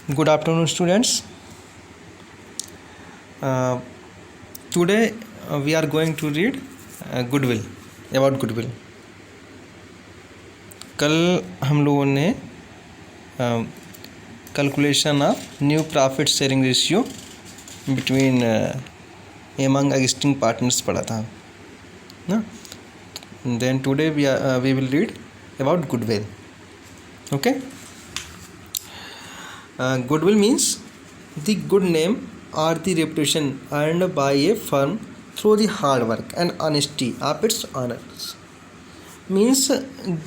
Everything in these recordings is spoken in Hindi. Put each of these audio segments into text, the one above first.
Good afternoon, students. Today we are going to read goodwill, about goodwill. कल हम लोगों ने calculation of new profit sharing ratio between among existing partners पढ़ा था ना. Then today we will read about goodwill. Okay. Goodwill means the good name or the reputation earned by a firm through the hard work and honesty of its owners. Means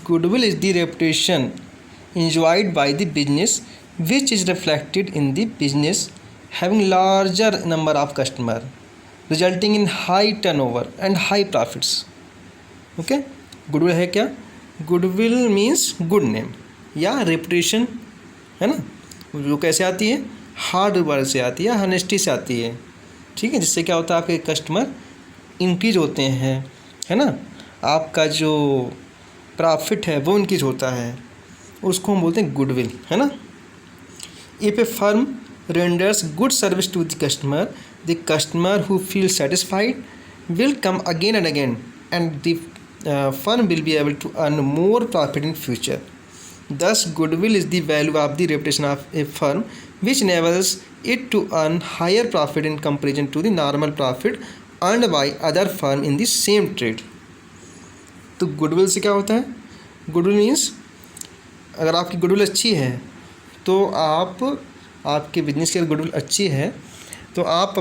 goodwill is the reputation enjoyed by the business which is reflected in the business having larger number of customers, resulting in high turnover and high profits. Okay. Goodwill है क्या? Goodwill means good name या reputation, है ना, जो कैसे आती है? हार्ड वर्क से आती है, हनेस्टी से आती है. ठीक है. जिससे क्या होता है, आपके कस्टमर इंक्रीज होते हैं, है ना. आपका जो प्रॉफिट है वो इंक्रीज होता है, उसको हम बोलते हैं गुडविल, है ना. If a firm renders good service to the customer who feel satisfied will come again and again and the firm will be able to earn more profit in future. Thus, goodwill is the value of the reputation of a firm which enables it to earn higher profit in comparison to the normal profit earned by other firm in the same trade. तो गुडविल से क्या होता है? गुडविल मीन्स अगर आपकी गुडविल अच्छी है तो आपके बिजनेस की अगर गुडविल अच्छी है तो आप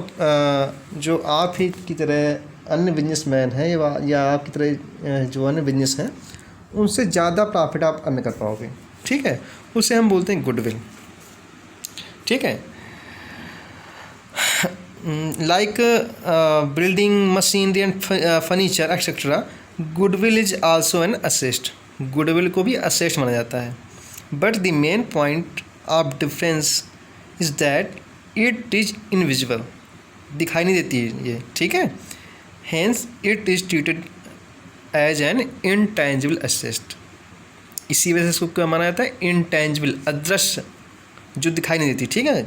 जो आप ही की तरह अन्य बिजनेसमैन हैं या आपकी तरह जो अन्य बिजनेस हैं उनसे ज़्यादा प्रॉफिट आप अर्न कर पाओगे. ठीक है. उसे हम बोलते हैं गुडविल. ठीक है. Like building machinery and furniture etcetera, goodwill is also an asset. Goodwill को भी असेस्ट माना जाता है. But the main point of difference is that it is invisible. दिखाई नहीं देती है ये. ठीक है. Hence it is treated as an intangible asset. इसी वजह से इसको क्या माना जाता है? इनटेंजिबल, अदृश्य, जो दिखाई नहीं देती. ठीक है.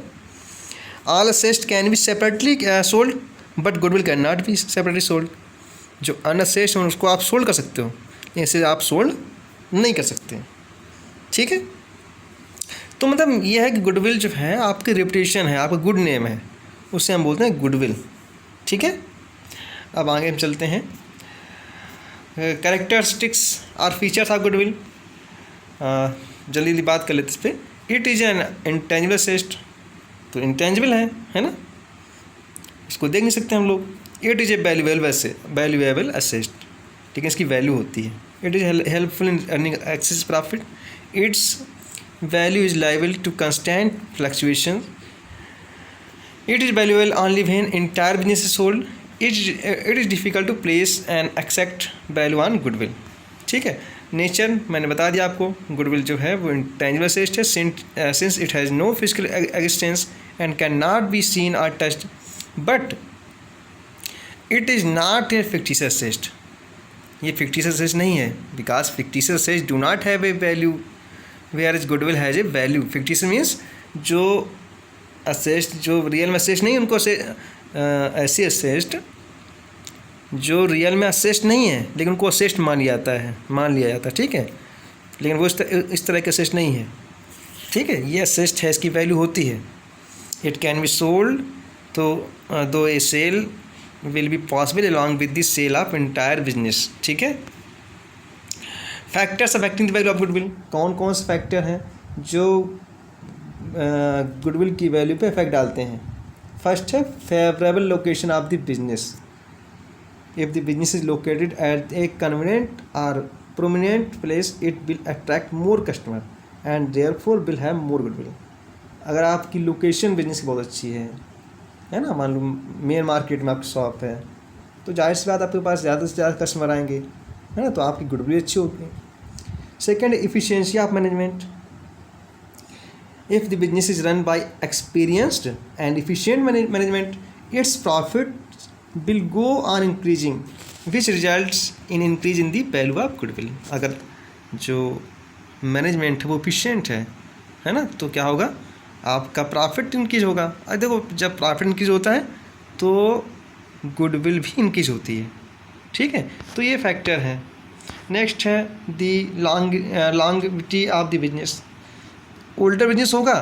All asset can be separately sold but goodwill can not B separately sold. जो अनअसेस्ट है उसको आप सोल्ड कर सकते हो, ऐसे आप सोल्ड नहीं कर सकते. ठीक है. तो मतलब ये है कि गुडविल जो है आपकी रेपुटेशन है, आपका गुड नेम है, उससे हम बोलते हैं गुडविल. ठीक है. अब आगे हम चलते हैं. कैरेक्टरिस्टिक्स और फीचर्स ऑफ गुडविल. जल्दी बात कर लेते इस पर. It is an intangible asset. तो इंटेंजिबल है ना, इसको देख नहीं सकते हम लोग. It is a valuable asset. ठीक है. इसकी वैल्यू होती है. It is helpful in earning excess profit. Its value is liable to constant fluctuation. It is valuable only when entire business is sold. It is difficult to place an exact value on goodwill. ठीक है. नेचर मैंने बता दिया आपको. गुडविल जो है वो इंटेंजिबल असेस्ट है since it has no physical existence and can not be seen और touched. But it is not a fictitious asset. ये फिक्टिशियस असेस्ट नहीं है, because fictitious asset do not have a value where is goodwill has a value. Fictitious means जो असेस्ट जो रियल में असेस्ट नहीं, उनको ऐसी असेस्ट जो रियल में असेस्ट नहीं है लेकिन उनको असेस्ट मान लिया जाता है. ठीक है. लेकिन वो इस तरह के असेस्ट नहीं है. ठीक है. ये असेस्ट है, इसकी वैल्यू होती है. It can be sold. तो though a sale will be possible along with the sale of entire business. ठीक है. Factors affecting the value of goodwill. कौन कौन से फैक्टर हैं जो गुडविल की वैल्यू पे इफेक्ट डालते हैं? फर्स्ट है favourable location of the business. If the business is located at a convenient or prominent place, it will attract more customer and therefore will have more goodwill. अगर आपकी लोकेशन बिजनेस की बहुत अच्छी है ना, मान लो मेन मार्केट में आपकी शॉप है, तो जाहिर सी बात आपके पास ज़्यादा से ज़्यादा कस्टमर आएंगे, है ना, तो आपकी गुडविल अच्छी होगी. Second, efficiency of management. If the business is run by experienced and efficient management, its profit will go on increasing which results in increase in the value of goodwill. अगर जो मैनेजमेंट है वो एफिशिएंट है ना, तो क्या होगा, आपका प्रॉफिट इंक्रीज होगा। अब देखो जब प्रॉफिट इंक्रीज होता है तो गुडविल भी इंक्रीज होती है, ठीक है। तो ये फैक्टर है। नेक्स्ट है the longevity of the business. Older business होगा,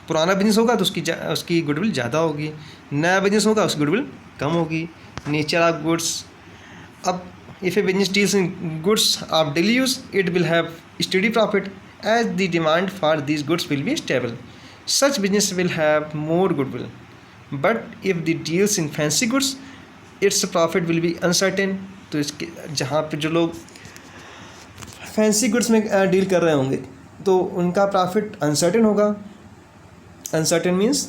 पुराना बिजनेस होगा तो उसकी गुडविल ज़्यादा होगी, नया बिजनेस होगा उसकी गुडविल कम होगी। नेचर ऑफ गुड्स, अब if a business deals in goods of daily use it will have steady profit as the demand for these goods will be stable, such business will have more goodwill. But if the deals in fancy goods its profit will be uncertain. तो इसके जहाँ पे जो लोग फैंसी गुड्स में डील कर रहे होंगे तो उनका प्रॉफिट अनसर्टेन होगा। अनसर्टेन मीन्स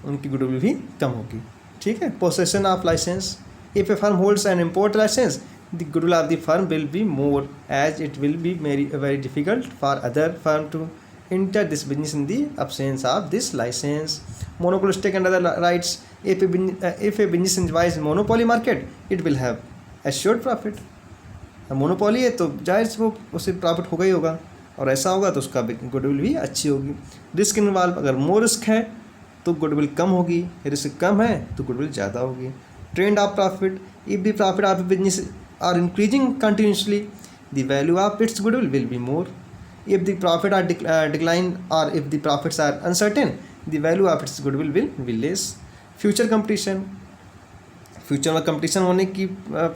उनकी गुडविल भी कम होगी, ठीक है। Possession of licence, if a firm holds an import licence the goodwill of the firm will be more as it will be very difficult for other firm to enter this business in the absence of this license. Monopolistic and other rights, if a business enjoys monopoly market it will have assured profit. Monopoly है तो जाहिर से वो उसे प्रॉफिट होगा ही होगा, और ऐसा होगा तो उसका गुडविल भी अच्छी होगी। रिस्क इन्वॉल्व, अगर मोर रिस्क है तो गुडविल कम होगी, रिस्क कम है तो गुडविल ज़्यादा होगी। Trend of profit, if the profit of business are increasing continuously the value of its goodwill will be more. If the profit are decline or if the profits are uncertain, the value of its goodwill will be less. Future competition, future में कंपटीशन होने की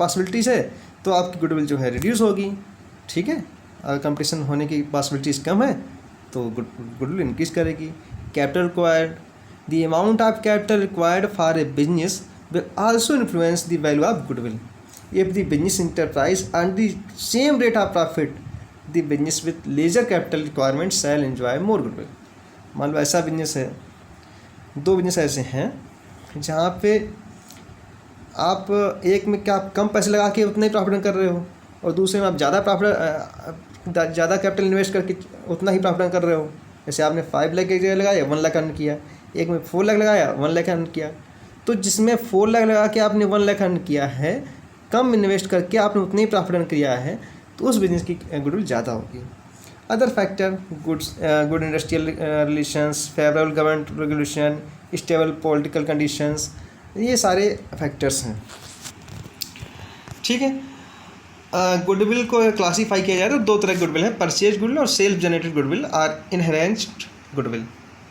पॉसिबिलिटीज़ है तो आपकी गुडविल जो है रिड्यूस होगी, ठीक है। अगर कंपटीशन होने की पॉसिबिलिटीज़ कम है तो गुडविल इंक्रीज करेगी। Capital required, the amount of capital required for a business will also influence the value of goodwill. If the business enterprise earn the same rate of profit the business with lesser capital requirement shall enjoy more goodwill. मान लो ऐसा बिजनेस है, दो बिजनेस ऐसे हैं जहाँ पे आप एक में क्या आप कम पैसे लगा के उतना ही प्रॉफिट कर रहे हो और दूसरे में आप ज़्यादा कैपिटल इन्वेस्ट करके उतना ही प्रॉफिट कर रहे हो। जैसे आपने 5 लाख की जगह लगाया 1 लाख अर्न किया, एक में 4 लाख लगाया 1 लाख अर्न किया। तो जिसमें 4 लाख लगा के आपने 1 लाख अर्न किया है, कम इन्वेस्ट करके आपने उतने ही प्रॉफिट अर्न किया है, तो उस बिजनेस की गुडविल ज़्यादा होगी। Other factor, good industrial relations, favourable government regulation, stable political conditions, ये सारे फैक्टर्स हैं, ठीक है। गुडविल को क्लासीफाई किया जाए तो दो तरह की गुडविल है, परचेज गुडविल और सेल्फ जनरेटेड गुडविल और इनहेरेंट गुडविल।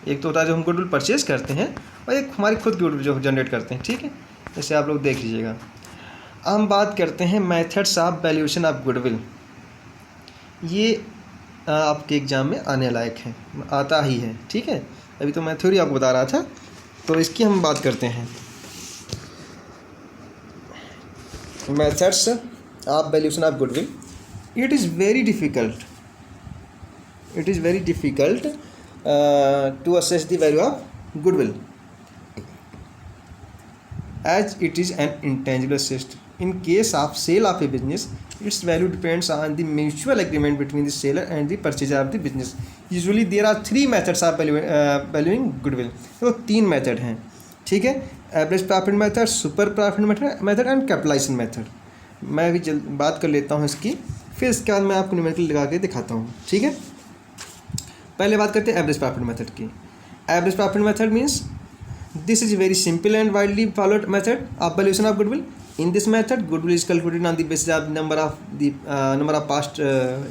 एक तो होता है जो हम गुडविल परचेज करते हैं और एक हमारी खुद की गुडविल जो जनरेट करते हैं, ठीक है। जैसे आप लोग देख लीजिएगा। हम बात करते हैं methods of valuation of goodwill. ये आपके एग्ज़ाम में आने लायक है, आता ही है, ठीक है। अभी तो मैं थ्योरी आपको बता रहा था, तो इसकी हम बात करते हैं। Methods of valuation of goodwill. It is very difficult to assess the value of goodwill as it is an intangible asset. In case of sale of a business, its value depends on the mutual agreement between the seller and the purchaser of the business. Usually there are 3 methods of valuing goodwill. तो 3 मेथड हैं, ठीक है। Average profit method, super profit method and capitalisation method. मैं अभी बात कर लेता हूँ इसकी, फिर इसके बाद मैं आपको न्यूमेरिकल लगा के दिखाता हूँ, ठीक है। पहले बात करते हैं एवरेज प्रॉफिट मेथड की। Average profit method means this is a very simple and widely followed method of valuation of goodwill. In this method, goodwill is calculated on the basis of number of past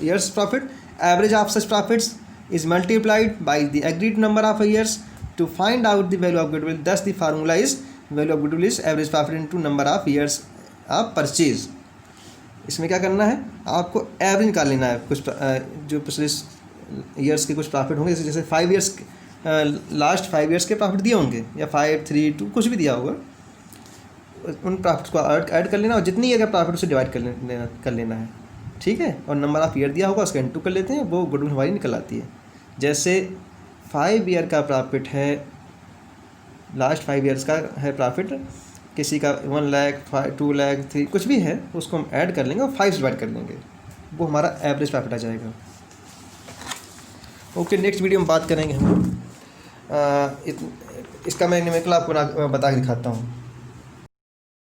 years profit. Average of such profits is multiplied by the agreed number of years to find out the value of goodwill. Thus, the formula is value of goodwill is average profit into number of years of purchase. इसमें क्या करना है, आपको एवरेज निकाल लेना है। कुछ जो पिछले ईयर्स के कुछ प्रॉफिट होंगे, जैसे 5 ईयर्स लास्ट 5 ईयर्स के प्रॉफिट दिए होंगे या 5, 3, 2 कुछ भी दिया होगा, उन प्रॉफिट्स को ऐड कर लेना और जितनी ईयर का प्रॉफिट उसे डिवाइड कर लेना है, ठीक है। और नंबर ऑफ ईयर दिया होगा उसका इंटू कर लेते हैं, वो गुडविल हमारी निकल आती है। जैसे 5 ईयर का प्रॉफिट है, लास्ट 5 ईयर्स का है प्रॉफिट, किसी का 1 लाख, 2 लाख, 3 कुछ भी है, उसको हम ऐड कर लेंगे और 5 डिवाइड कर लेंगे, वो हमारा एवरेज प्रॉफिट आ जाएगा। ओके, नेक्स्ट वीडियो में बात करेंगे हम इसका मैं न्यूमेरिकल आपको बता के दिखाता हूँ।